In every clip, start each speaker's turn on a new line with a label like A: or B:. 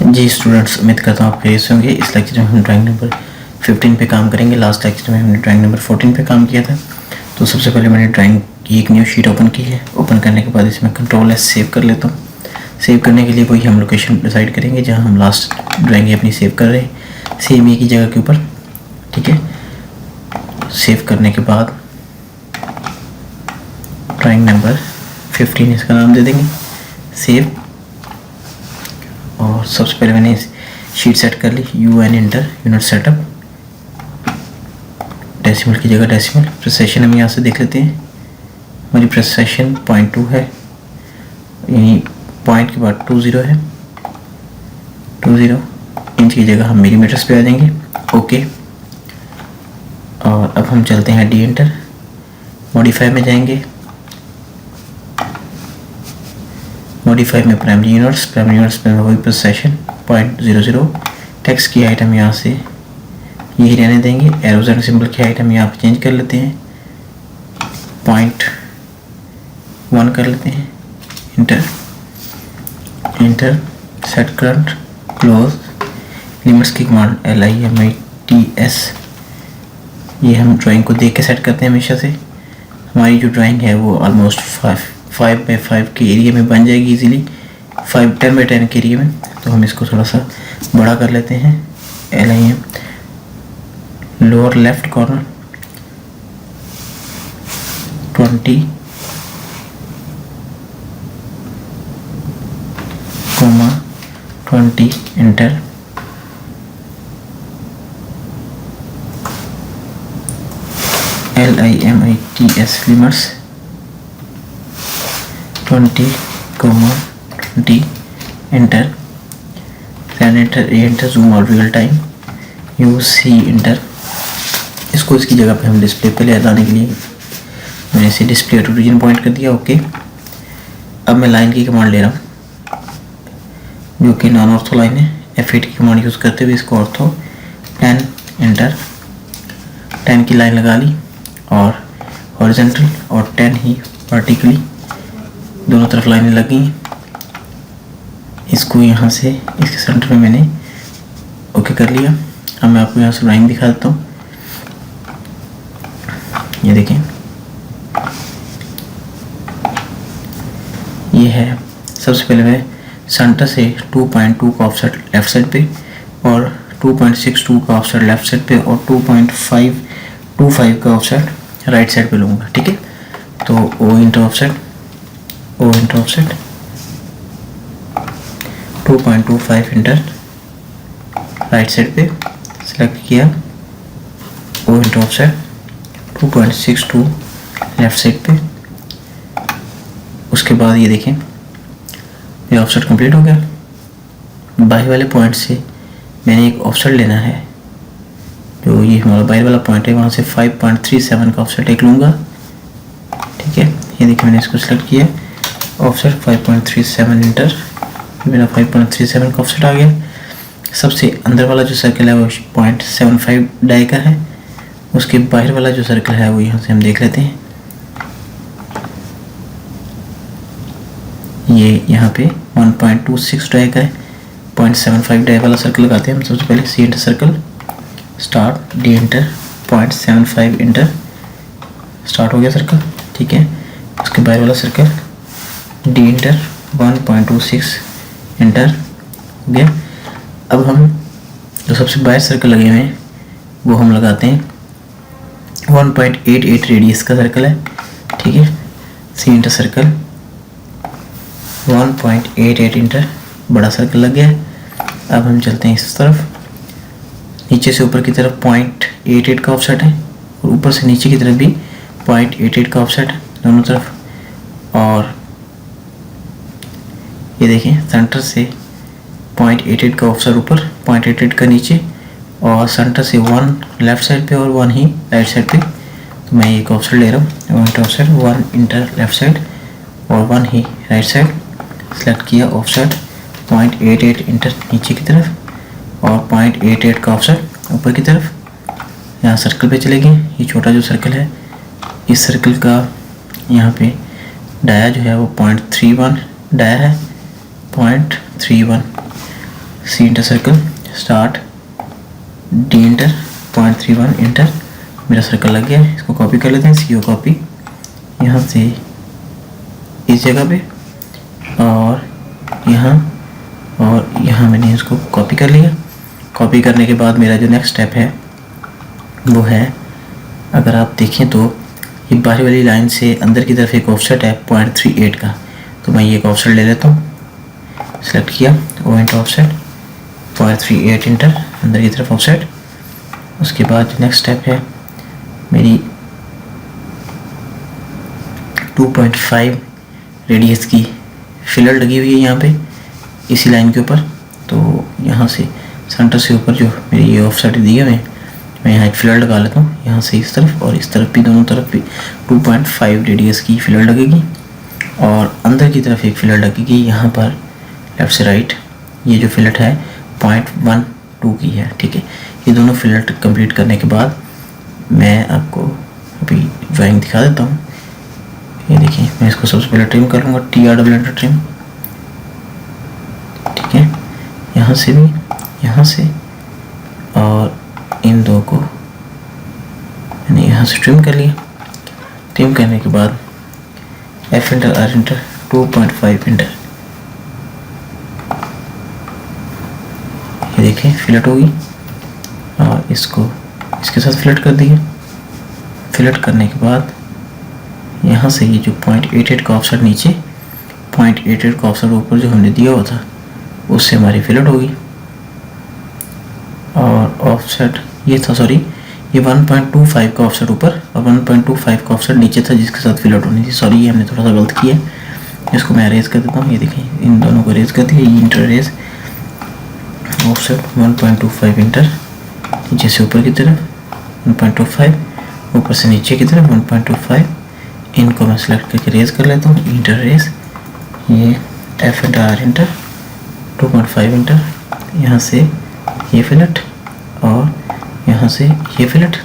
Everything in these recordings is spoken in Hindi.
A: जी स्टूडेंट्स, उम्मीद करता हूँ आप खैरियत से होंगे। इस लेक्चर में हम ड्राइंग नंबर 15 पे काम करेंगे। लास्ट लेक्चर में हमने ड्राइंग नंबर 14 पे काम किया था। तो सबसे पहले मैंने ड्राइंग की एक न्यू शीट ओपन की है। ओपन करने के बाद इसमें Ctrl+S सेव कर लेता हूँ। सेव करने के लिए वही हम लोकेशन डिसाइड करेंगे जहाँ हम लास्ट ड्राइंग अपनी सेव कर रहे हैं, सेम एक ही जगह के ऊपर। ठीक है, सेव करने के बाद ड्राइंग नंबर 15 इसका नाम दे देंगे, सेव। और सबसे पहले मैंने शीट सेट कर ली, UN inter unit setup, decimal की जगह डेसिमल। प्रेसेशन हम यहाँ से देख लेते हैं, हमारी प्रेसेशन 0.2 है, यानी पॉइंट के बाद 20 है। 20 इंच की जगह हम मिलीमीटर्स पे आ जाएंगे। ओके, और अब हम चलते हैं डी इंटर, मॉडिफाई में जाएंगे। मॉडिफाई में प्राइमरी यूनिट्स में वही प्रेसेशन 0.00। टेक्स्ट की आइटम यहाँ से यही रहने देंगे। एरोज एंड सिंबल की आइटम यहाँ पे चेंज कर लेते हैं, 0.1 कर लेते हैं। Inter set current close. Limits की कमांड LIMITS, ये हम ड्राइंग को देख के सेट करते हैं हमेशा से। हमारी जो ड्राइंग है वो ऑलमोस्ट 5x5 के एरिया में बन जाएगी इजीली, 10x10 के एरिया में। तो हम इसको थोड़ा सा बड़ा कर लेते हैं। LIM lower left corner 20, 20 inter. LIMITS limits 20, 20 inter. Enter zoom और रियल टाइम UC इंटर। इसको इसकी जगह पे हम डिस्प्ले पे ले लाने के लिए मैंने इसे डिस्प्ले टू रीजन पॉइंट कर दिया। ओके, अब मैं लाइन की कमांड ले रहा हूँ जो कि नॉन ऑर्थो लाइन है। F8 की कमांड यूज़ करते हुए इसको ऑर्थो 10 इंटर। 10 की लाइन लगा ली और हॉरिजॉन्टल और 10 ही वर्टिकली, दोनों तरफ लाइनें लगी। इसको यहाँ से इसके सेंटर में मैंने ओके कर लिया। अब मैं आपको यहाँ से ड्राइंग दिखा देता हूँ। ये देखें, ये है। सबसे पहले मैं सेंटर से 2.2 का ऑफसेट लेफ्ट साइड पे और 2.62 का ऑफसेट लेफ्ट साइड पे और 2.525 का ऑफसेट राइट साइड पे लूँगा। ठीक है, तो O inter offset 2.25 inter right side पे सेलेक्ट किया। O inter offset 2.62 left side पे। उसके बाद ये देखें, ये ऑफसेट कंप्लीट हो गया। बाई वाले पॉइंट से मैंने एक ऑफसेट लेना है, जो ये हमारा बाई वाला पॉइंट है, वहाँ से 5.37 का ऑफसेट एक लूँगा। ठीक है, ये देखिए मैंने इसको सेलेक्ट किया, ऑफसेट 5.37 इंटर। मेरा 5.37 का ऑफसेट आ गया। सबसे अंदर वाला जो सर्कल है वो 0.75 डाई का है। उसके बाहर वाला जो सर्कल है वो यहाँ से हम देख लेते हैं। ये यहाँ पे 1.26 डाई का है, 0.75 डाई वाला सर्कल लगाते हैं हम। सबसे पहले C inter circle start, D inter 0.75 inter, start हो गया सर्कल। ठीक है, उसके बाहर वाला सर्कल D इंटर 1.26 इंटर हो गया। अब हम जो सबसे बाहर सर्कल लगे हुए हैं वो हम लगाते हैं। 1.88 रेडियस का सर्कल है। ठीक है, C इंटर सर्कल 1.88 इंटर, बड़ा सर्कल लग गया है। अब हम चलते हैं इस तरफ, नीचे से ऊपर की तरफ 0.88 का ऑफसेट है और ऊपर से नीचे की तरफ भी 0.88 का ऑफसेट है दोनों तरफ। और ये देखें, सेंटर से 0.88 का ऑफसेट ऊपर, 0.88 का नीचे, और सेंटर से 1 लेफ्ट साइड पे और 1 ही राइट साइड पे। तो मैं एक ऑफसेट ले रहा हूँ, 1 ऑफसेट, 1 इंटर लेफ्ट साइड और 1 ही राइट साइड। सेलेक्ट किया ऑफसेट 0.88 इंटर नीचे की तरफ और 0.88 का ऑफसेट ऊपर की तरफ। यहाँ सर्कल पे चले गए। ये छोटा जो सर्कल है, इस सर्कल का यहाँ पे डाया जो है वो 0.31 डाया है, 0.31 C enter circle, start, D enter, 0.31 enter, मेरा सर्कल लग गया है। इसको कॉपी कर लेते हैं, सी ओ कॉपी यहाँ से इस जगह पे और यहाँ मैंने इसको कॉपी कर लिया। कॉपी करने के बाद मेरा जो नेक्स्ट स्टेप है वो है, अगर आप देखें तो ये बाहरी वाली लाइन से अंदर की तरफ एक ऑफसेट है 0.38 का, तो मैं ये एक ऑफसेट ले लेता हूँ। सेलेक्ट किया, ओ इंटर ऑफसेट, 0.38 इंटर, अंदर की तरफ ऑफसेट। उसके बाद जो नेक्स्ट स्टेप है, मेरी 2.5 रेडियस की फिलर लगी हुई है यहाँ पे इसी लाइन के ऊपर। तो यहाँ से सेंटर से ऊपर जो मेरी ये ऑफसेट दिए हुए हैं, मैं यहाँ एक फिलर लगा लेता हूँ। यहाँ से इस तरफ और इस तरफ भी, दोनों तरफ भी 2.5 रेडियस की फिलर लगेगी और अंदर की तरफ एक फिलर लगेगी यहाँ पर लेफ्ट से राइट। ये जो फिलट है 0.12 की है, ठीक है। ये दोनों फिलट कंप्लीट करने के बाद मैं आपको अभी ड्राइंग दिखा देता हूँ। ये देखिए, मैं इसको सबसे पहले ट्रिम कर लूँगा, TR ट्रिम, ठीक है। यहाँ से भी, यहाँ से और इन दो को मैंने यहाँ से ट्रिम कर लिया। ट्रिम करने के बाद F inter, R inter, 2.5 inter, ये देखें फिलट होगी और इसको इसके साथ फिलट कर दिया। फिलट करने के बाद यहाँ से ये जो 0.88 का ऑफसेट नीचे, 0.88 का ऑफसेट ऊपर जो हमने दिया हुआ था, उससे हमारी फिलट होगी। और ऑफसेट ये था, सॉरी, ये 1.25 का ऑफसेट ऊपर और 1.25 का ऑफसेट नीचे था जिसके साथ फिलट होनी थी। सॉरी, ये हमने थोड़ा सा गलत किया। इसको मैं अरेज कर देता हूँ। ये देखिए, इन दोनों को अरेज कर दिया। ये इंटर अरेज, ऑफसेट 1.25 इंटर, नीचे से ऊपर की तरफ 1.25, ऊपर से नीचे की तरफ 1.25। इनको मैं सेलेक्ट करके रेज कर लेता हूँ, इंटर रेज। ये F inter, R inter, 2.5 inter, यहाँ से ये फिलट और यहाँ से ये फिलट,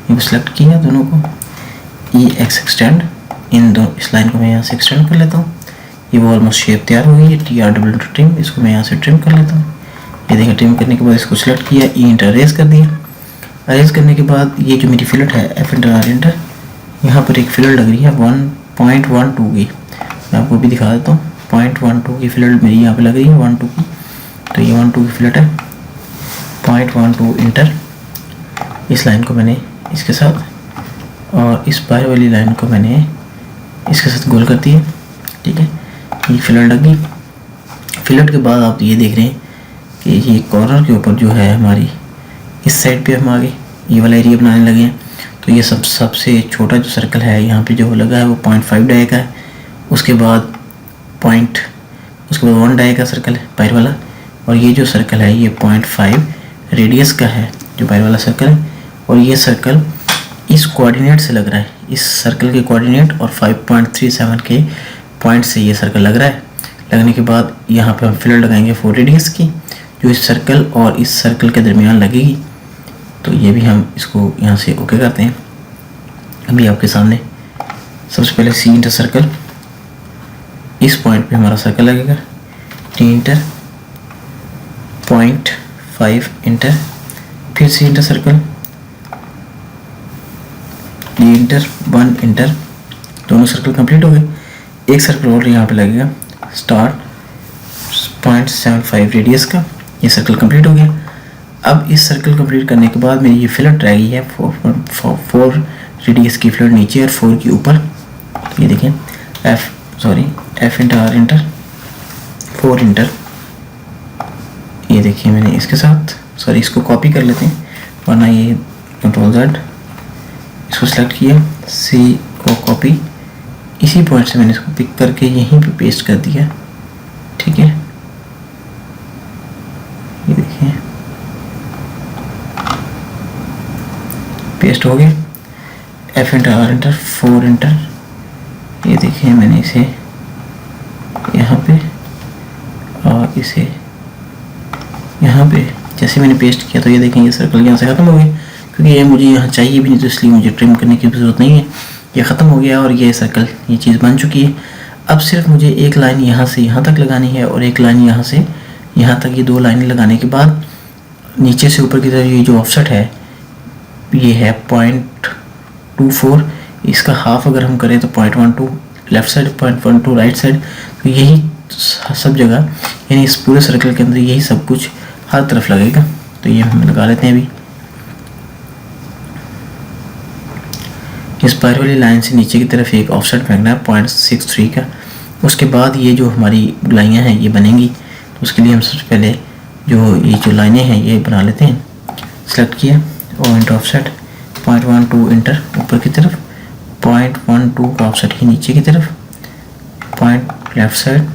A: इनको सेलेक्ट किया दोनों को। EX एक्सटेंड, इन दो इस लाइन को मैं यहाँ से एक्सटेंड कर लेता हूँ। ये वो ऑलमोस्ट शेप तैयार हो गई है। TR ट्रिम, इसको मैं यहाँ से ट्रिम कर लेता हूँ। ये देखिए, ट्रिम करने के बाद इसको सेलेक्ट किया, ई इंटर अरेज कर दिया। अरेज करने के बाद ये जो मेरी फिलट है F इंटर, R इंटर, यहाँ पर एक फिलट लग रही है 1.12 की। मैं आपको भी दिखा देता हूँ। 0.12 की फिलट मेरी यहाँ पे लग रही है, 12 की। तो ये 12 की फिलट है, 0.12 इंटर। इस लाइन को मैंने इसके साथ और इस बाहर वाली लाइन को मैंने इसके साथ गोल कर दिया, ठीक है। ये फिलट लग गई। फिलट के बाद आप ये देख रहे हैं कि ये कॉर्नर के ऊपर जो है हमारी इस साइड पे हम आगे ये वाला एरिया बनाने लगे हैं। तो ये सबसे छोटा जो सर्कल है यहाँ पे जो लगा है वो 0.5 डाई का है। उसके बाद 1 डाई का सर्कल है बाहर वाला, और ये जो सर्कल है ये 0.5 रेडियस का है जो बाहर वाला सर्कल है। और ये सर्कल इस कोऑर्डिनेट से लग रहा है, इस सर्कल के कोऑर्डिनेट और 5.37 के पॉइंट से ये सर्कल लग रहा है। लगने के बाद यहाँ पे हम फिलर लगाएंगे 4 रेडियस की, जो इस सर्कल और इस सर्कल के दरमियान लगेगी। तो ये भी हम इसको यहाँ से ओके करते हैं। अभी आपके सामने सबसे पहले सी इंटर सर्कल, इस पॉइंट पे हमारा सर्कल लगेगा। टी इंटर, 0.5 इंटर, फिर C enter circle, D enter, 1 enter. दोनों सर्कल कंप्लीट हो गए। एक सर्कल और यहाँ पे लगेगा, स्टार्ट, 0.75 रेडियस का। ये सर्कल कंप्लीट हो गया। अब इस सर्कल कंप्लीट करने के बाद मेरी ये फिलट रह गई है 4 रेडियस की फिलट नीचे और 4 की ऊपर। ये देखें, F inter, R inter, 4 inter. ये देखिए, मैंने इसके साथ, सॉरी, इसको कॉपी कर लेते हैं वरना ये Ctrl+Z, इसको सेलेक्ट किया, C को कॉपी, इसी पॉइंट से मैंने इसको पिक करके यहीं पे पेस्ट कर दिया, ठीक है। ये देखिए, पेस्ट हो गया। F inter, R inter, 4 inter. ये देखिए, मैंने इसे यहाँ पे और इसे यहाँ पे जैसे मैंने पेस्ट किया तो ये देखें, ये सर्कल यहाँ से ख़त्म हो गया, क्योंकि ये मुझे यहाँ चाहिए भी नहीं, तो इसलिए मुझे ट्रिम करने की ज़रूरत नहीं है। ये ख़त्म हो गया और ये सर्कल, ये चीज़ बन चुकी है। अब सिर्फ मुझे एक लाइन यहाँ से यहाँ तक लगानी है और एक लाइन यहाँ से यहाँ तक ये 2 लाइनें लगाने के बाद नीचे से ऊपर की तरफ ये जो ऑफसेट है ये है 0.24, इसका हाफ अगर हम करें तो 0.12 लेफ्ट साइड, 0.12 राइट साइड। तो यही सब जगह, यानी इस पूरे सर्कल के अंदर यही सब कुछ हर तरफ लगेगा। तो ये हम लगा लेते हैं अभी। इस बाहर वाली लाइन से नीचे की तरफ एक ऑफसेट फेंकना है 0.63 का। उसके बाद ये जो हमारी गुलाइयाँ हैं ये बनेंगी। तो उसके लिए हम सबसे पहले ये जो लाइनें हैं ये बना लेते हैं। सेलेक्ट किया और इंटर ऑफसेट 0.12 इंटर ऊपर की तरफ, 0.12 का ऑफसेट ही नीचे की तरफ, पॉइंट लेफ्ट साइड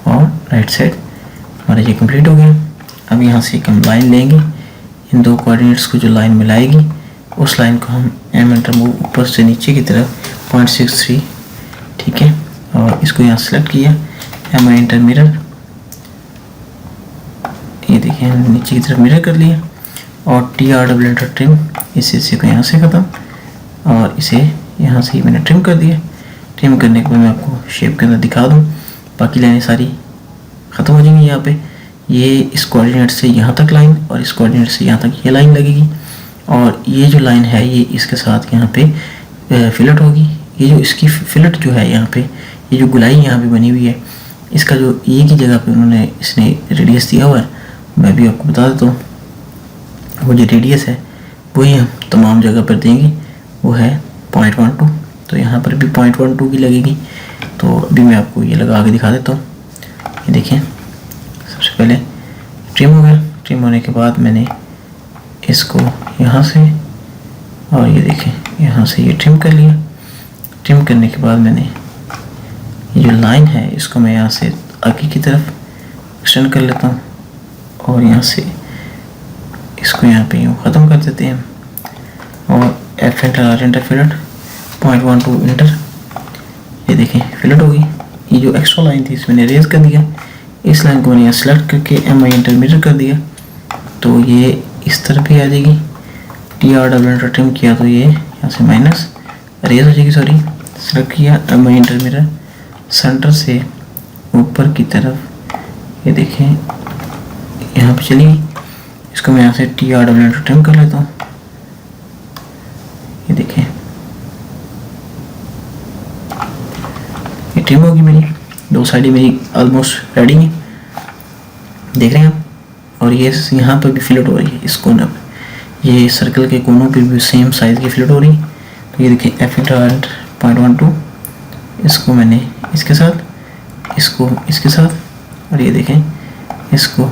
A: और राइट साइड। हमारा ये कंप्लीट हो गया। अब यहाँ से एक हम लाइन लेंगे, इन 2 कोऑर्डिनेट्स को जो लाइन मिलाएगी उस लाइन को हम एम एंटर मूव ऊपर से नीचे की तरफ 0.63, ठीक है। और इसको यहाँ सेलेक्ट किया, एम आई एंटर मिरर, ये देखिए हमने नीचे की तरफ मिरर कर लिया। और T R double enter trim, इस हिस्से को यहाँ से ख़त्म और इसे यहाँ से ही मैंने ट्रिम कर दिया। ट्रिम करने के बाद मैं आपको शेप के अंदर दिखा दूँ, बाकी लाइनें सारी ख़त्म हो जाएंगी। यहाँ पे ये इस कोऑर्डिनेट से यहाँ तक लाइन और इस कोऑर्डिनेट से यहाँ तक ये लाइन लगेगी। और ये जो लाइन है ये इसके साथ यहाँ पे फिलट होगी। ये जो इसकी फिलट जो है यहाँ पे, ये जो गुलाई यहाँ पे बनी हुई है, इसका जो एक ही जगह पे उन्होंने इसने रेडियस दिया हुआ है, मैं भी आपको बता देता हूँ। वो जो रेडियस है वही हम तमाम जगह पर देंगे, वो है 0.12। तो यहाँ पर भी 0.12 की लगेगी। तो अभी मैं आपको ये लगा के दिखा देता हूँ। ये देखें, सबसे पहले ट्रिम हो गया। ट्रिम होने के बाद मैंने इसको यहाँ से और ये देखें यहाँ से ये ट्रिम कर लिया। ट्रिम करने के बाद मैंने ये जो लाइन है इसको मैं यहाँ से आगे की तरफ एक्सटेंड कर लेता हूँ और यहाँ से इसको यहाँ पे यूँ ख़त्म कर देते हैं। और F enter R enter fillet 0.12 enter, ये देखें फिलट होगी। ये जो एक्स्ट्रा लाइन थी इसमें इरेज कर दिया। इस लाइन को मैंने यहाँ सेलेक्ट करके एम आई एंटर मिरर कर दिया, तो ये इस तरफ भी आ जाएगी। T R double enter trim किया तो ये यहाँ से माइनस इरेज हो जाएगी, सॉरी। सेलेक्ट किया M I enter mirror, centre से ऊपर की तरफ ये देखें यहाँ पे चली। इसको मैं यहाँ से T R double enter trim कर लेता हूँ। ये देखें ये ट्रिम होगी मेरी, 2 साइडें मेरी ऑलमोस्ट रेडी हैं, देख रहे हैं आप। और ये यहाँ पर भी फिलट हो रही है, इस कोने पर, ये सर्कल के कोनों पर भी सेम साइज़ की फिलट हो रही है। तो ये देखिए एफ एंटर 0.12, इसको मैंने इसके साथ, इसको इसके साथ, और ये देखें इसको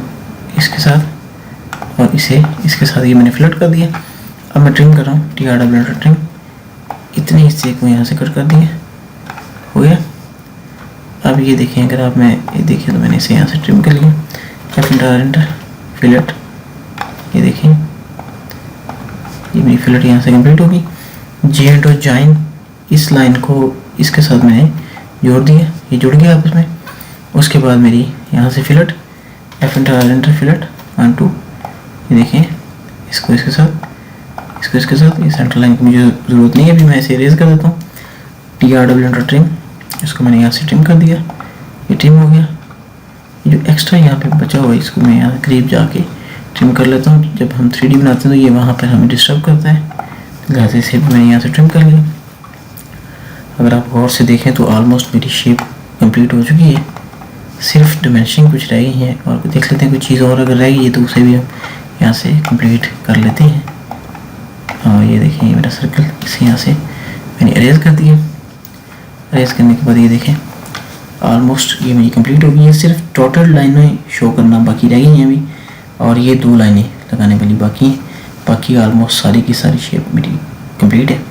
A: इसके साथ और इसे इसके साथ, ये मैंने फिलट कर दिया। अब मैं ट्रिम कर रहा हूँ, T R double enter trim, इतने हिस्से को यहाँ से कट कर दिया, हो गया। अब ये देखें, अगर आप मैं ये देखिए तो मैंने इसे यहाँ से ट्रिम कर लिया। एफ एंटर फिलट, ये देखिए ये मेरी फिलट यहाँ से कंप्लीट होगी। जे एंड और जॉइन, इस लाइन को इसके साथ मैंने जोड़ दिया, ये जुड़ गया आपस में। उसके बाद मेरी यहाँ से फिलट, एफ एंटर फिलट 1 2, ये देखें इसको इसके साथ, इसको इसके साथ। ये सेंटर लाइन की मुझे ज़रूरत नहीं है, अभी मैं इसे इरेज कर देता हूँ। T R double enter trim, इसको मैंने यहाँ से ट्रिम कर दिया, ये ट्रिम हो गया। ये जो एक्स्ट्रा यहाँ पे बचा हुआ है इसको मैं यहाँ करीब जाके ट्रिम कर लेता हूँ। जब हम 3D बनाते हैं तो ये वहाँ पर हमें डिस्टर्ब करता है, लिहाजा इसे भी मैंने यहाँ से ट्रिम कर लिया। अगर आप गौर से देखें तो ऑलमोस्ट मेरी शेप कंप्लीट हो चुकी है, सिर्फ डिमेंशनिंग कुछ रह गई है। और देख लेते हैं कोई चीज़ और अगर रह गई है तो उसे भी हम यहाँ से कंप्लीट कर लेते हैं। और ये देखें ये मेरा सर्कल, इसे यहाँ से मैंने अरेज कर दिया। अरेज करने के बाद ये देखें ऑलमोस्ट ये मेरी कंप्लीट हो गई है। सिर्फ टोटल लाइनें शो करना बाकी रह गई हैं अभी, और ये 2 लाइनें लगाने वाली बाकी हैं। बाकी ऑलमोस्ट सारी की सारी शेप मेरी कंप्लीट है।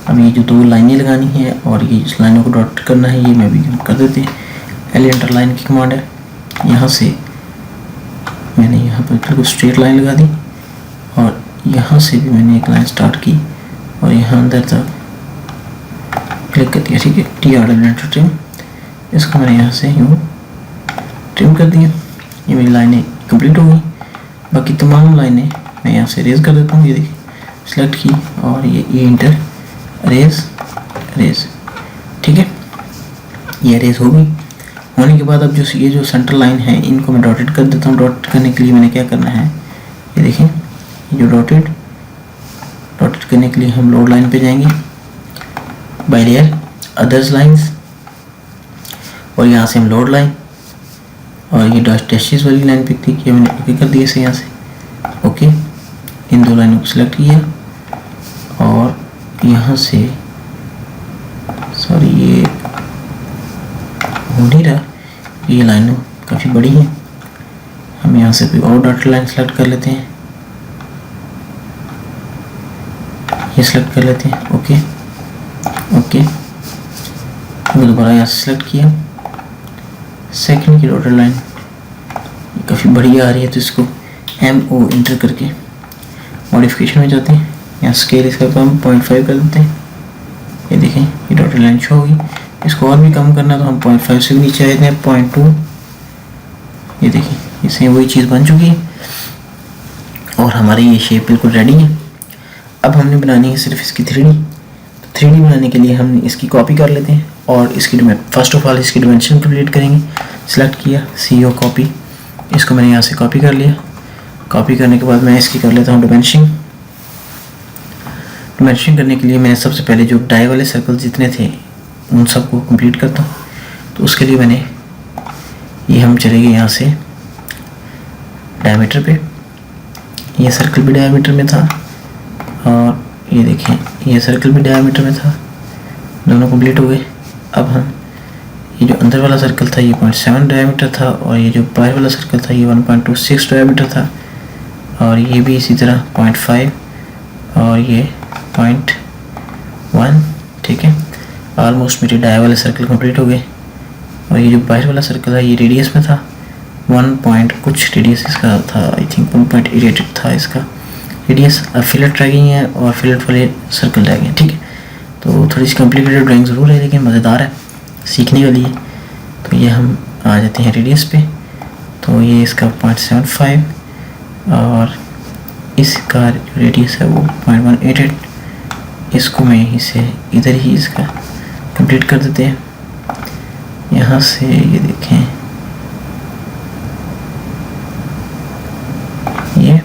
A: अब ये जो 2 लाइनें लगानी है और ये इस लाइनों को डॉट करना है, ये मैं भी कर देते हैं। एल एंटर लाइन की कमांड है, यहाँ से मैंने यहाँ पर बिल्कुल स्ट्रेट लाइन लगा दी और यहाँ से भी मैंने एक लाइन स्टार्ट की और यहाँ अंदर तक क्लिक कर दिया, ठीक है। T R double enter trim, इसको मैंने यहाँ से यूँ ट्रिम कर दिया। ये मेरी लाइनें कंप्लीट हो गई। बाकी तमाम लाइनें मैं यहाँ से रेज कर देता हूँ। ये देखिए सेलेक्ट की और ये इंटर रेज, ठीक है, ये रेज हो गई। होने के बाद अब ये जो सेंटर लाइन है इनको मैं डॉटेड कर देता हूँ। डॉटेड करने के लिए मैंने क्या करना है, ये देखें, ये जो डॉटेड करने के लिए हम लोड लाइन पे जाएंगे, बाय लेयर अदर्स लाइंस, और यहाँ से हम लोड लाइन, और ये डैशेस वाली लाइन पिक थी कि मैंने ओके कर दिया इसे यहाँ से। ओके, इन दो लाइनों को सिलेक्ट किया और यहाँ से, सॉरी ये हो नहीं रहा, ये लाइनों काफ़ी बड़ी है, हम यहाँ से कोई और डॉटेड लाइन सेलेक्ट कर लेते हैं, ये सिलेक्ट कर लेते हैं। ओके ओके, दोबारा यहाँ से सिलेक्ट किया, सेकंड की डॉटेड लाइन काफ़ी बढ़िया आ रही है, तो इसको MO इंटर करके मॉडिफिकेशन में जाते हैं, यहाँ स्केल इसका कम 0.5 कर देते हैं। ये देखें, ये डॉटेड लाइन शो होगी। इसको और भी कम करना तो हम 0.5 से भी नीचे आए थे, 0.2। ये देखें, इससे वही चीज़ बन चुकी है और हमारी ये शेप बिल्कुल रेडी है। अब हमने बनानी है सिर्फ इसकी 3D। तो 3D बनाने के लिए हम इसकी कॉपी कर लेते हैं और इसकी फर्स्ट ऑफ ऑल इसकी डिमेंशन कैलकुलेट करेंगे। सिलेक्ट किया, CO कॉपी, इसको मैंने यहाँ से कॉपी कर लिया। कॉपी करने के बाद मैं इसकी कर लेता हूँ डिमेंशन। डिमेंशन करने के लिए मैंने सबसे पहले जो डाई वाले सर्कल जितने थे उन सबको कंप्लीट करता हूँ। तो उसके लिए मैंने ये हम चले गए यहाँ से डायमीटर पे, ये सर्कल भी डायमीटर में था और ये देखें ये सर्कल भी डायमीटर में था, दोनों कंप्लीट हो गए। अब हम ये जो अंदर वाला सर्कल था ये 0.7 डायमीटर था और ये जो बाहर वाला सर्कल था ये 1.26 डायमीटर था और ये भी इसी तरह 0.5 और ये 0.1। ठीक है, ऑलमोस्ट मेरे डाई वाले सर्कल कंप्लीट हो गए। और ये जो बाहर वाला सर्कल है ये रेडियस में था 1 पॉइंट कुछ रेडियस इसका था, आई थिंक 1.88 था इसका रेडियस। अब फिलेट रह गई हैं और फिलेट वाले सर्कल रह गए। ठीक है, तो थोड़ी सी कॉम्प्लिकेटेड ड्राइंग ज़रूर है लेकिन मज़ेदार है, सीखने वाली है। तो ये हम आ जाते हैं रेडियस पे, तो ये इसका 0.75 और इसका रेडियस है वो 0.188। इसको मैं यहीं से इधर ही इसका कंप्लीट कर देते हैं। यहाँ से ये देखें ये,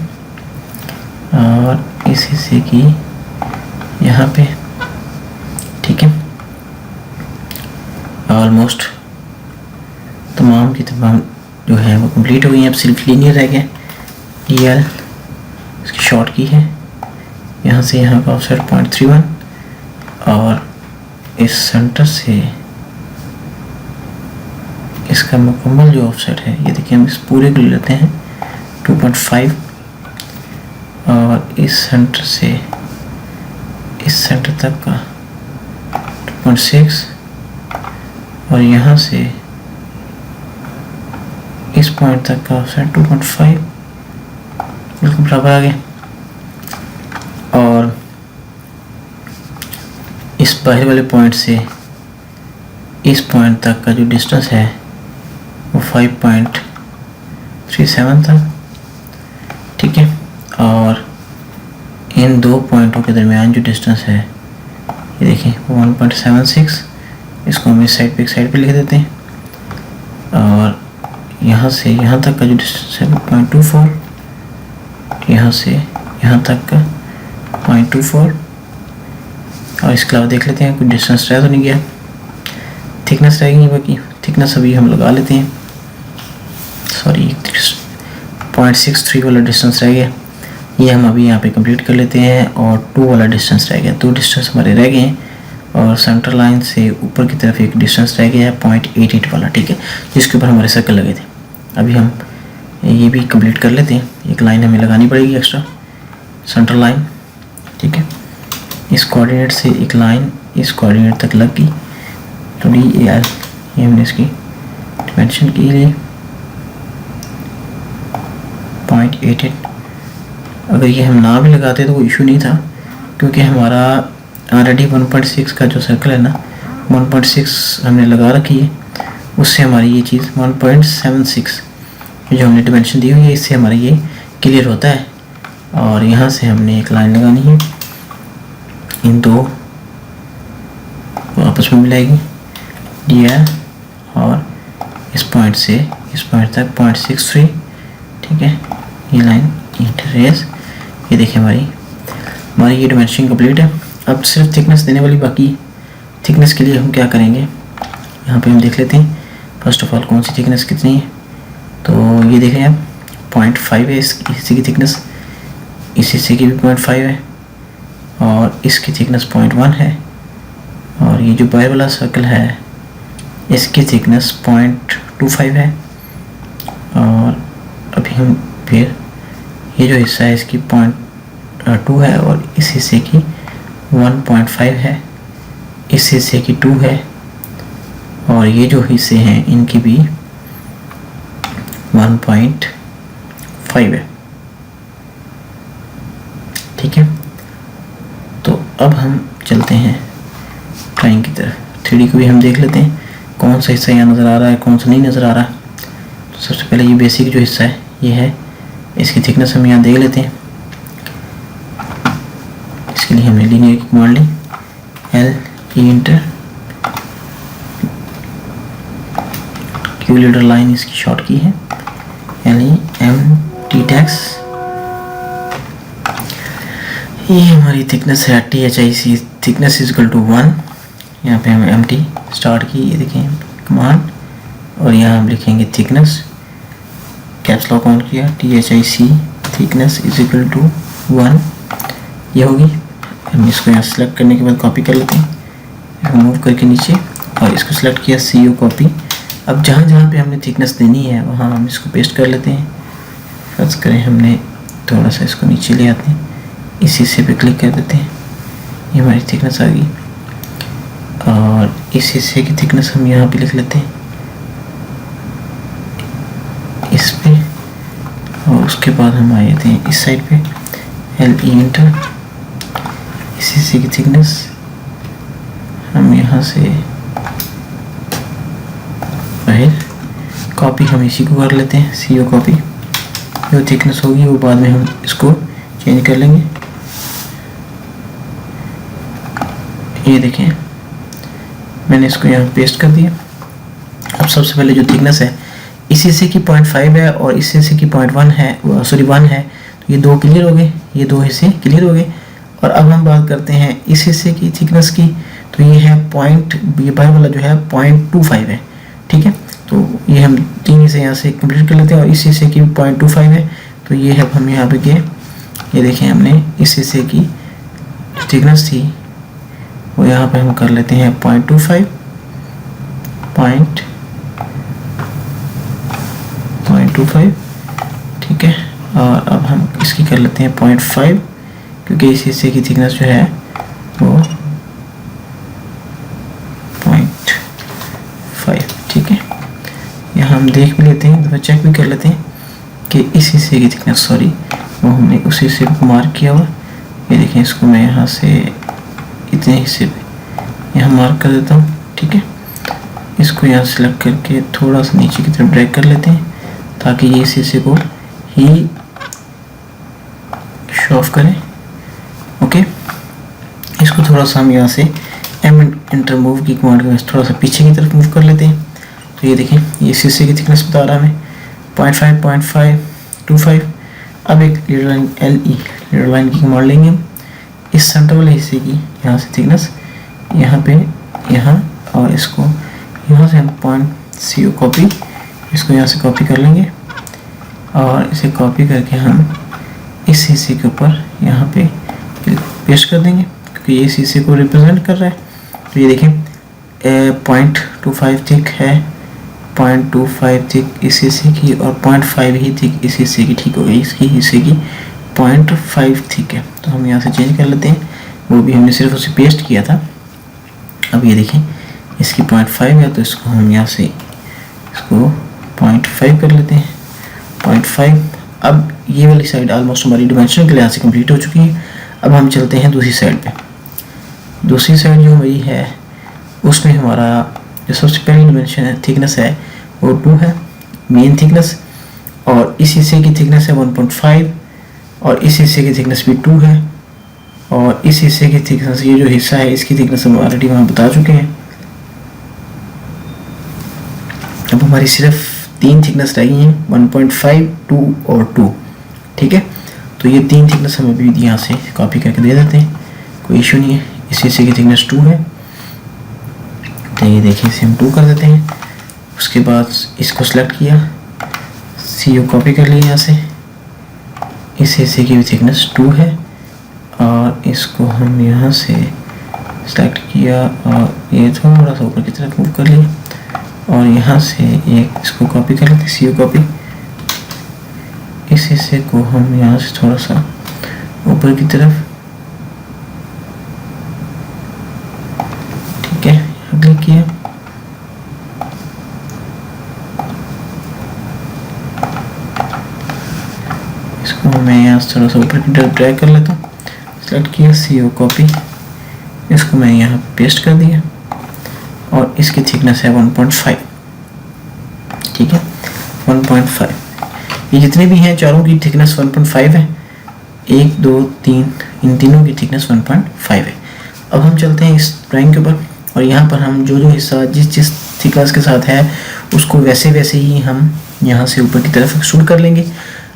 A: और इसी से की यहाँ पे। ठीक है, ऑलमोस्ट तमाम की तमाम जो है वो कंप्लीट हो गई हैं। अब सिर्फ लीनियर रह गया। DL इसकी शॉर्ट की है, यहाँ से यहाँ का ऑफसेट 0.31 और इस सेंटर से इसका मुकम्मल जो ऑफसेट है ये देखिए, हम इस पूरे को ले लेते हैं 2.5 और इस सेंटर से इस सेंटर तक का 2.6 और यहाँ से इस पॉइंट तक का ऑफसेट 2.5 बिल्कुल बराबर आ गया। और इस बाहर वाले पॉइंट से इस पॉइंट तक का जो डिस्टेंस है वो 5.37 था। ठीक है, और इन दो पॉइंटों के दरमियान जो डिस्टेंस है ये देखें 1.76। इसको हम इस साइड पे एक साइड पे लिख देते हैं और यहाँ से यहाँ तक का जो डिस्टेंस है 0.24, यहाँ से यहाँ तक का 0.24। और इसके अलावा देख लेते हैं कुछ डिस्टेंस रह तो नहीं गया, थिकनेस रह गई है, बाकी थिकनेस अभी हम लगा लेते हैं। सॉरी 0.63 वाला डिस्टेंस रह गया, ये हम अभी यहाँ पे कंप्लीट कर लेते हैं। और 2 वाला डिस्टेंस रह गया, 2 डिस्टेंस हमारे रह गए हैं और सेंटर लाइन से ऊपर की तरफ एक डिस्टेंस रह गया है 0.88 वाला। ठीक है, जिसके ऊपर हमारे सर्कल लगे थे। अभी हम ये भी कंप्लीट कर लेते हैं। एक लाइन हमें लगानी पड़ेगी एक्स्ट्रा, सेंटर लाइन। ठीक है, इस कोऑर्डिनेट से एक लाइन इस कोऑर्डिनेट तक लग गई, तो DL ये हमने इसकी डिमेंशन के लिए 0.88। अगर ये हम ना भी लगाते तो कोई इशू नहीं था, क्योंकि हमारा ऑलरेडी 1.6 का जो सर्कल है ना 1.6 हमने लगा रखी है, उससे हमारी ये चीज़ 1.76 जो हमने डिमेंशन दी हुई है इससे हमारा ये क्लियर होता है। और यहाँ से हमने एक लाइन लगानी है, इन दो को आपस में मिलाएगी DL और इस पॉइंट से इस पॉइंट तक 0.63, ठीक है। ये लाइन इंटररेस, ये देखिए हमारी ये डायमेंशन कंप्लीट है। अब सिर्फ थिकनेस देने वाली बाकी। थिकनेस के लिए हम क्या करेंगे, यहाँ पे हम देख लेते हैं फर्स्ट ऑफ ऑल कौन सी थिकनेस कितनी है। तो ये देखें आप 0.5 है इस हिस्से की थिकनेस, इस हिस्से की भी 0.5 है, और इसकी थिकनेस 0.1 है, और ये जो बाहर वाला सर्कल है इसकी थिकनेस 0.25 है। और अभी हम फिर ये जो हिस्सा है इसकी 0.2 है, और इस हिस्से की 1.5 है, इस हिस्से की 2 है, और ये जो हिस्से हैं इनकी भी 1.5 है, ठीक है। तो अब हम चलते हैं ड्राइंग की तरफ। 3D को भी हम देख लेते हैं कौन सा हिस्सा यहाँ नज़र आ रहा है, कौन सा नहीं नज़र आ रहा। तो सबसे पहले ये बेसिक जो हिस्सा है ये है, इसकी थिकनेस हम यहाँ देख लेते हैं। इसके लिए हमने लीनियर की कमांड ली, L E enter Q leader line इसकी शॉर्ट की है, L E M T text. ये हमारी थिकनेस है T H I C, thickness is equal to 1। यहाँ पे हम एम टी स्टार्ट की, ये देखें कमांड, और यहाँ हम लिखेंगे थिकनेस, कैप्स लॉक ऑन किया, T H I C thickness is equal to 1, ये होगी। हम इसको यहाँ सेलेक्ट करने के बाद कॉपी कर लेते हैं, मूव करके नीचे, और इसको सेलेक्ट किया सी यू कॉपी। अब जहाँ जहाँ पे हमने थिकनेस देनी है वहाँ हम इसको पेस्ट कर लेते हैं। फर्ज करें हमने थोड़ा सा इसको नीचे ले आते हैं, इस हिस्से पे क्लिक कर देते हैं, ये हमारी थिकनेस आ गई। और इस हिस्से की थिकनेस हम यहाँ पे लिख लेते हैं इस पे, और उसके बाद हम आए थे इस साइड पे, एल ई इंटर, इस हिस्से की थिकनेस हम यहाँ से बाहर कॉपी हम इसी को कर लेते हैं, सी ओ कॉपी। जो थिकनेस होगी वो बाद में हम इसको चेंज कर लेंगे। ये देखें मैंने इसको यहाँ पेस्ट कर दिया। अब सबसे पहले जो थिकनेस है इस हिस्से की 0.5 है और इस हिस्से की 0.1 है, सॉरी 1 है, तो ये दो क्लियर हो गए, ये दो हिस्से क्लियर हो गए। और अब हम बात करते हैं इस हिस्से की थिकनेस की, तो ये है ये बाहर वाला जो है 0.25 है, ठीक है। तो ये हम तीन हिस्से यहाँ से कंप्लीट कर लेते हैं, और इस हिस्से की 0.25 है, तो ये है हम यहाँ पे गए, ये देखें हमने इस हिस्से की थिकनेस थी वो यहाँ पे हम कर लेते हैं 0.25, ठीक है। और अब हम इसकी कर लेते हैं 0.5, क्योंकि इस हिस्से की थिकनेस जो है वो 0.5, ठीक है। यहाँ हम देख भी लेते हैं, तो चेक भी कर लेते हैं कि इस हिस्से की थिकनेस, सॉरी वो हमने उस हिस्से को मार्क किया हुआ। ये देखें, इसको मैं यहाँ से इतने हिस्से पे यहाँ मार्क कर देता हूँ, ठीक है। इसको यहाँ सेलेक्ट करके थोड़ा सा नीचे की तरफ ड्रैग कर लेते हैं, ताकि ये इस हिस्से को ही शो ऑफ करें, ओके। इसको थोड़ा सा हम यहाँ से एम इंटर मूव की कमांड के थोड़ा सा पीछे की तरफ मूव कर लेते हैं। तो ये देखें, ये इस हिस्से की थिकनेस बता रहा है हमें 0.5 अब एक लीडर लाइन लीडर लाइन की कमांड लेंगे हम, इस सेंटर वाले हिस्से की यहाँ से थिकनेस यहाँ पे यहाँ, और इसको यहाँ से हम .co कॉपी, इसको यहाँ से कॉपी कर लेंगे, और इसे कॉपी करके हम इस हिस्से के ऊपर यहाँ पे पेस्ट कर देंगे, क्योंकि ये इस हिस्से को रिप्रेजेंट कर रहा है। तो ये देखें 0.25 थिक है, 0.25 थिक इस हिस्से की, और 0.5 ही थिक इस हिस्से की, ठीक हो गई। इसकी हिस्से की 0.5 थिक है, तो हम यहाँ से चेंज कर लेते हैं, वो भी हमने सिर्फ उसे पेस्ट किया था। अब ये देखें इसकी 0.5 है, तो इसको हम यहाँ से इसको 0.5 कर लेते हैं, 0.5। अब ये वाली साइड ऑलमोस्ट हमारी डिमेंशन के लिहाज से कंप्लीट हो चुकी है। अब हम चलते हैं दूसरी साइड पे। दूसरी साइड जो हमारी है उसमें हमारा जो सबसे पहली डिमेंशन है थिकनेस है वो 2 है, मेन थिकनेस, और इस हिस्से की थिकनेस है 1.5, और इस हिस्से की थिकनेस भी 2 है, और इस हिस्से की थिकनेस, ये जो हिस्सा है इसकी थिकनेस हम ऑलरेडी वहाँ बता चुके हैं। अब हमारी सिर्फ 3 थिकनेस रह गई हैं, 1.5, 2 और 2, ठीक है। तो ये 3 थिकनेस हम अभी यहाँ से कॉपी करके दे देते हैं, कोई इशू नहीं है। इस हिस्से की थिकनेस 2 है, तो ये देखिए इसे हम 2 कर देते हैं। उसके बाद इसको सेलेक्ट किया, CO कॉपी कर लिया यहाँ से, इस हिस्से की भी थिकनेस 2 है और इसको हम यहाँ से सेलेक्ट किया और ये थोड़ा सा ऊपर की तरफ मूव कर लिया और यहाँ से एक इसको कॉपी कर लेते, CO कॉपी। इस हिस्से को हम यहाँ से थोड़ा सा ऊपर की तरफ, ठीक है, क्लिक किया। इसको मैं यहाँ से थोड़ा सा ऊपर की तरफ ड्रैग कर लेता हूँ, सेलेक्ट किया, CO कॉपी, इसको मैं यहाँ पेस्ट कर दिया और इसकी थिकनेस है 1.5, ठीक है, 1.5। ये जितने भी हैं चारों की थिकनेस 1.5 है, 1, 2, 3, इन तीनों की थिकनेस 1.5 है। अब हम चलते हैं इस ड्राइंग के ऊपर और यहाँ पर हम जो जो हिस्सा जिस थिकनेस के साथ है उसको वैसे वैसे ही हम यहाँ से ऊपर की तरफ एक्सट्रूड कर लेंगे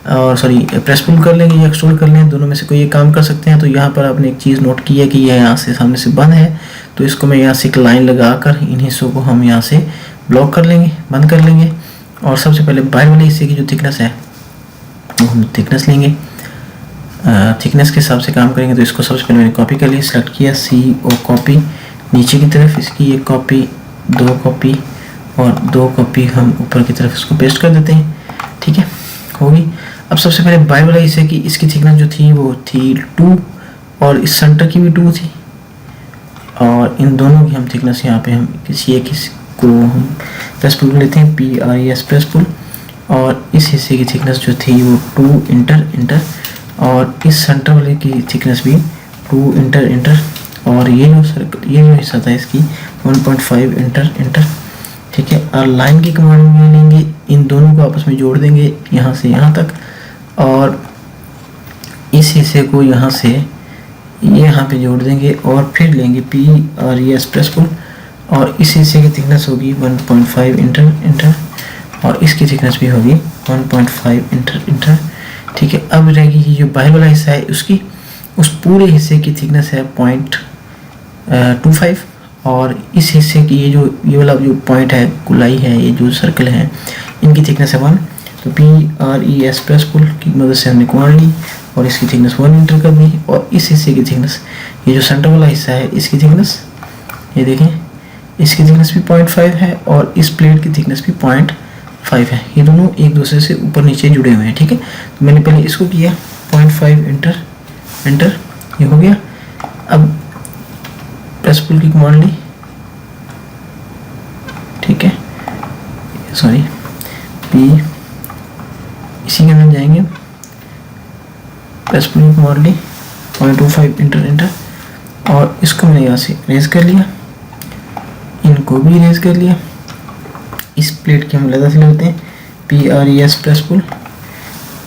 A: और प्रेस पुल कर लेंगे या एक्सट्रूड कर लेंगे, दोनों में से कोई एक काम कर सकते हैं। तो यहाँ पर आपने एक चीज़ नोट की है कि यह यहाँ से सामने से बंद है, तो इसको मैं यहाँ से एक लाइन लगा कर इन हिस्सों को हम यहाँ से ब्लॉक कर लेंगे, बंद कर लेंगे। और सबसे पहले बाहर वाले हिस्से की जो थिकनेस है वो हम थिकनेस लेंगे, थिकनेस के हिसाब से काम करेंगे। तो इसको सबसे पहले मैंने कॉपी कर लिया, सेलेक्ट किया, CO कॉपी, नीचे की तरफ इसकी एक कॉपी, 2 कॉपी और 2 कॉपी हम ऊपर की तरफ इसको पेस्ट कर देते हैं, ठीक है, होगी। अब सबसे पहले बाई वाला हिस्से की इसकी थिकनेस जो थी वो थी 2 और इस सेंटर की भी 2 थी और इन दोनों की हम थिकनेस यहाँ पे हम किसी एक को हम प्रेस पुल लेते हैं, PRES प्रेस पुल, और इस हिस्से की थिकनेस जो थी वो 2 इंटर और इस सेंटर वाले की थिकनेस भी 2 इंटर और ये जो हिस्सा था इसकी 1.5 इंटर, ठीक है। और लाइन की कमांड में लेंगे, इन दोनों को आपस में जोड़ देंगे यहाँ से यहाँ तक और इस हिस्से को यहाँ से यहाँ पे जोड़ देंगे और फिर लेंगे PRES प्रेस पुल और इस हिस्से की थिकनेस होगी 1.5 इंटर और इसकी थिकनेस भी होगी 1.5 इंटर, ठीक है। अब रहेगी ये जो बाहर वाला हिस्सा है उसकी, उस पूरे हिस्से की थिकनेस है 0.25 और इस हिस्से की ये वाला जो पॉइंट है, गुलाई है, ये जो सर्कल है, इनकी थिकनेस है 1। तो PRES प्रेस पुल की मदद से हमने कमांड ली और इसकी थिकनेस 1 इंटर कर दी और इस हिस्से की थिकनेस, ये जो सेंटर वाला हिस्सा है इसकी थिकनेस, ये देखें, इसकी थिकनेस भी 0.5 है और इस प्लेट की थिकनेस भी 0.5 है। ये दोनों एक दूसरे से ऊपर नीचे जुड़े हुए हैं, ठीक है। तो मैंने पहले इसको किया 0.5 इंटर, ये हो गया। अब प्रेस पुल की कमांड ली, ठीक है, इसी के अंदर जाएंगे, प्रेस पुल की कमांड ली 0.25 इंटर और इसको मैंने यहाँ से रेज कर लिया, इनको भी रेज कर लिया। इस प्लेट की हम अलग से लेते हैं, PRES प्रेस पुल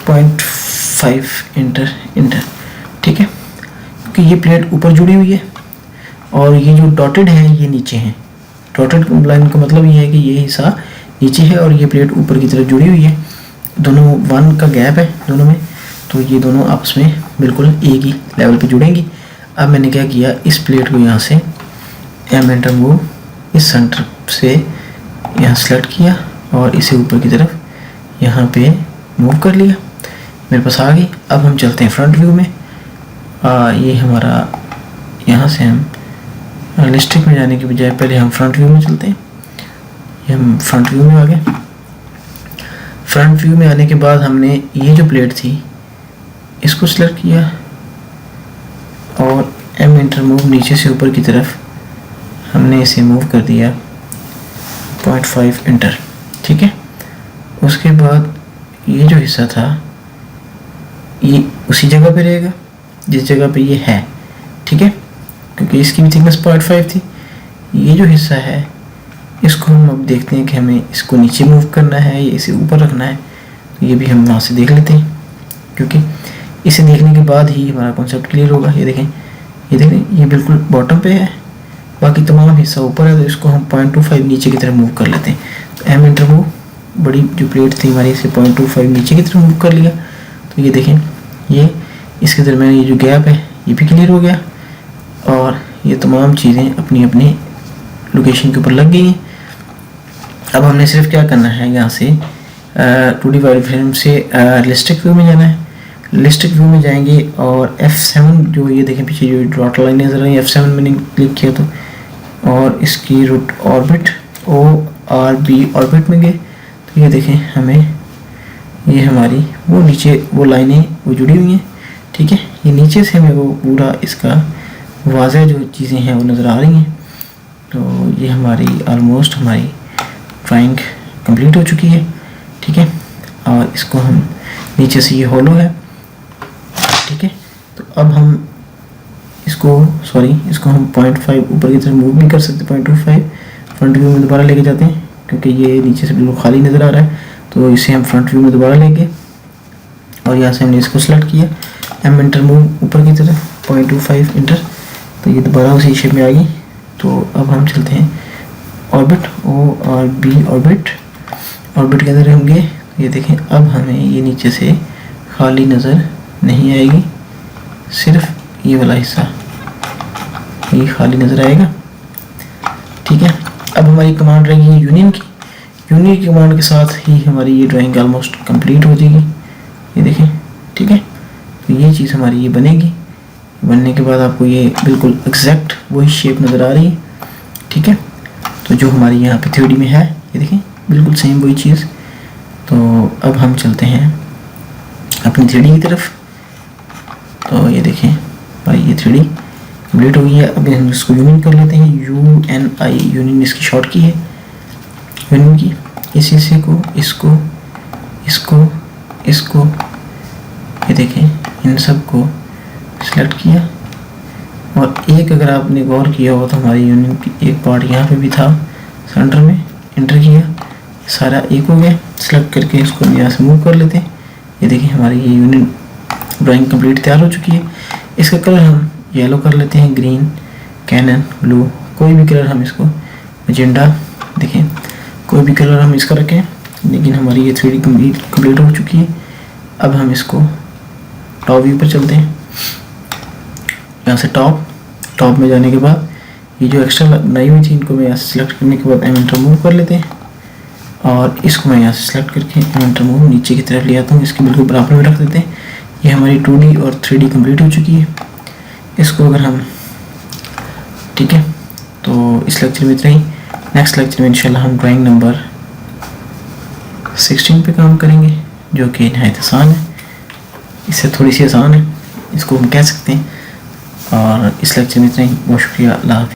A: 0.5 इंटर, ठीक है, क्योंकि ये प्लेट ऊपर जुड़ी हुई है और ये जो डॉटेड है ये नीचे है। डॉटेड लाइन का मतलब ये है कि ये हिस्सा नीचे है और ये प्लेट ऊपर की तरफ जुड़ी हुई है, दोनों 1 का गैप है दोनों में, तो ये दोनों आपस में बिल्कुल एक ही लेवल पे जुड़ेंगी। अब मैंने क्या किया, इस प्लेट को यहाँ से एंटर मूव, इस सेंटर से यहाँ सेलेक्ट किया और इसे ऊपर की तरफ यहाँ पे मूव कर लिया, मेरे पास आ गई। अब हम चलते हैं फ्रंट व्यू में। ये हमारा, यहाँ से हम रियलिस्टिक में जाने की बजाय पहले हम फ्रंट व्यू में चलते हैं। ये हम फ्रंट व्यू में आ गए। फ्रंट व्यू में आने के बाद हमने ये जो प्लेट थी इसको सिलेक्ट किया और एंटर मूव, नीचे से ऊपर की तरफ हमने इसे मूव कर दिया 0.5 इंटर, ठीक है। उसके बाद ये जो हिस्सा था ये उसी जगह पे रहेगा जिस जगह पे ये है, ठीक है, क्योंकि इसकी भी थिकनेस 0.5 थी। ये जो हिस्सा है इसको हम अब देखते हैं कि हमें इसको नीचे मूव करना है या इसे ऊपर रखना है, तो ये भी हम वहाँ से देख लेते हैं, क्योंकि इसे देखने के बाद ही हमारा कॉन्सेप्ट क्लियर होगा। ये देखें, ये बिल्कुल बॉटम पे है बाकी तमाम हिस्सा ऊपर है, तो इसको हम 0.25 नीचे की तरफ मूव कर लेते हैं। तो एम एंटर मूव, बड़ी जो प्लेट थी हमारी, इसे 0.25 नीचे की तरफ मूव कर लिया। तो ये देखें, ये इसके दरमियान ये जो गैप है ये भी क्लियर हो गया, और ये तमाम चीज़ें अपनी अपनी लोकेशन के ऊपर लग गई हैं। अब हमने सिर्फ क्या करना है, यहाँ से 2D वायर फ्रेम से रियलिस्टिक व्यू में जाना है। रियलिस्टिक व्यू में जाएंगे और F7 जो ये देखें पीछे जो डॉट लाइन नजर आ रही है, F7 मैंने क्लिक किया तो, और इसकी रूट ऑर्बिट ORB ऑर्बिट में गए। तो ये देखें हमें ये हमारी वो नीचे वो लाइनें वो जुड़ी हुई हैं, ठीक है। ये नीचे से हमें वो पूरा इसका वाज़ह जो चीज़ें हैं वो नज़र आ रही हैं। तो ये हमारी ऑलमोस्ट हमारी ड्राइंग कंप्लीट हो चुकी है, ठीक है। और इसको हम नीचे से ये होलो है, ठीक है। तो अब हम इसको इसको हम 0.5 ऊपर की तरफ मूव नहीं कर सकते, 0.25 फ्रंट व्यू में दोबारा लेके जाते हैं, क्योंकि ये नीचे से बिल्कुल खाली नज़र आ रहा है। तो इसे हम फ्रंट व्यू में दोबारा लेंगे और यहाँ से हमने इसको सेलेक्ट किया, एम एंटर मूव ऊपर की तरफ 0.25 इंटर, तो ये दोबारा उसी शेप में आ गई। तो अब हम चलते हैं ऑर्बिट ORB ऑर्बिट के अंदर होंगे। ये देखें अब हमें ये नीचे से खाली नज़र नहीं आएगी, सिर्फ ये वाला हिस्सा ये खाली नज़र आएगा, ठीक है। अब हमारी कमांड रहेगी यूनियन की। यूनियन की कमांड के साथ ही हमारी ये ड्राइंग ऑलमोस्ट कंप्लीट हो जाएगी, ये देखें, ठीक है। तो ये चीज़ हमारी ये बनेगी। बनने के बाद आपको ये बिल्कुल एग्जैक्ट वही शेप नज़र आ रही है, ठीक है। तो जो हमारी यहाँ पे 3D में है, ये देखें बिल्कुल सेम वही चीज़। तो अब हम चलते हैं अपनी 3D की तरफ। तो ये देखें भाई ये 3D कंप्लीट हो गई है। अब हम इसको यूनियन कर लेते हैं, UNI यूनियन इसकी शॉर्ट की है, यूनियन की। इस हिस्से को इसको ये देखें इन सब को सेलेक्ट किया, और एक अगर आपने गौर किया हो तो हमारी यूनियन की एक पार्ट यहाँ पे भी था सेंटर में, इंटर किया, सारा एक हो गया। सेलेक्ट करके इसको हम यहाँ से मूव कर लेते हैं। ये देखिए हमारी ये यूनियन ड्राइंग कंप्लीट तैयार हो चुकी है। इसका कलर हम येलो कर लेते हैं, ग्रीन, कैनन, ब्लू, कोई भी कलर हम इसको, एजेंडा, देखें कोई भी कलर हम इसका रखें। लेकिन हमारी ये 3D कंप्लीट हो चुकी है। अब हम इसको टॉप व्यू पर चलते हैं। यहाँ से टॉप में जाने के बाद ये जो एक्स्ट्रा बनाई हुई थी इनको मैं यहाँ से सिलेक्ट करने के बाद एम एंटर मूव कर लेते हैं, और इसको मैं यहाँ से सिलेक्ट करके एम एंटर मूव नीचे की तरफ ले आता हूँ, इसके बिल्कुल बराबर में रख देते हैं। ये हमारी 2D और 3D कंप्लीट हो चुकी है। इसको अगर हम, ठीक है, तो इस लेक्चर में इतना ही। नेक्स्ट लेक्चर में इंशाल्लाह हम ड्राइंग नंबर 16 पे काम करेंगे, जो कि नहायत आसान है, इससे थोड़ी सी आसान है, इसको हम कह सकते हैं। और इस लेक्चर में इतना ही। बहुत शुक्रिया, अल्लाह हाफ़िज़।